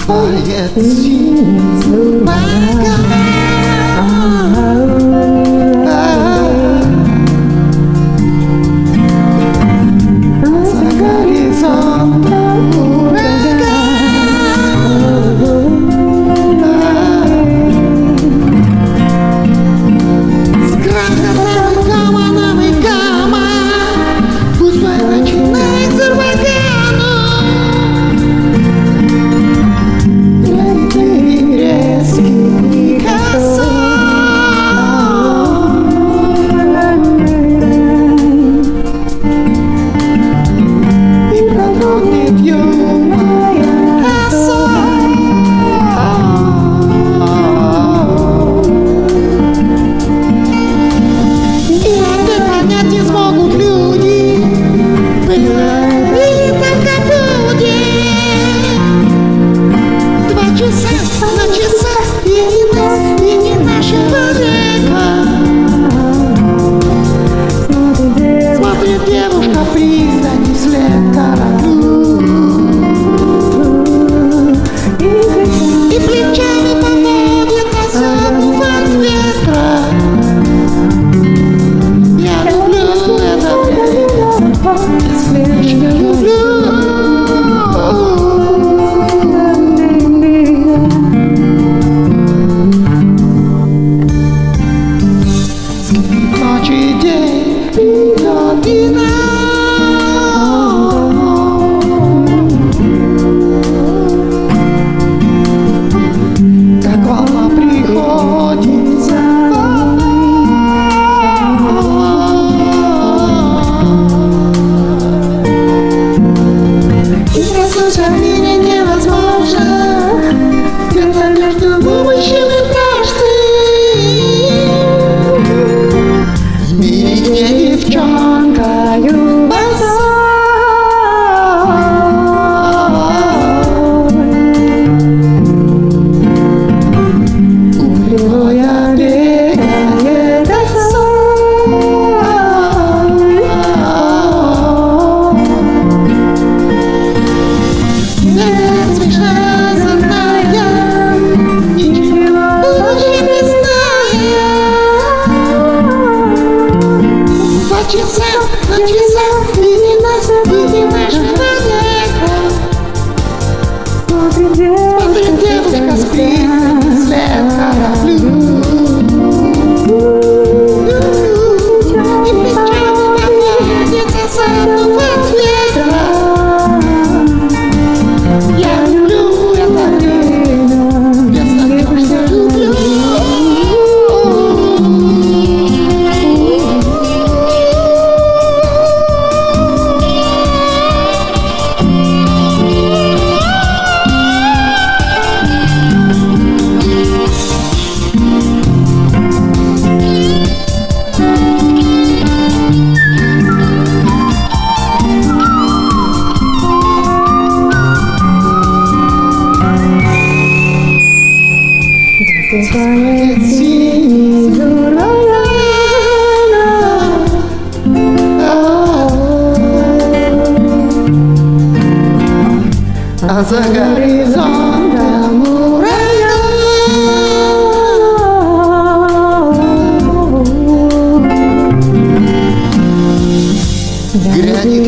Тает синий Зурбаган. За горизонтом с грохотом гомоном и гамма. Пусть бой начинает Зурбагану. Резкий косой и продрогнет юная осой. И опять понять не смогут люди, или только будет 2 часа на часах, и не нас, и не нашего века. Смотрит девушка пристани вслед кораблю и плечами поводит осаду от ветра. Я люблю это время, я люблю. Ночь и день придет и как волна приходит за и проснуться в мире невозможно, где-то между будущим и прошлым. В мире, где девчонкою босой угрюмая бегает осой. Нет, смешная, зная, ничего больше не зная. На часах, и не нас, и не нашего века. Смотрит девушка с пристани вслед кораблю и плечами поводит осаду от ветра. Я люблю это время, безнадежно люблю. Засыпает синий Зурбаган, а за горизонтом ураган. Грянет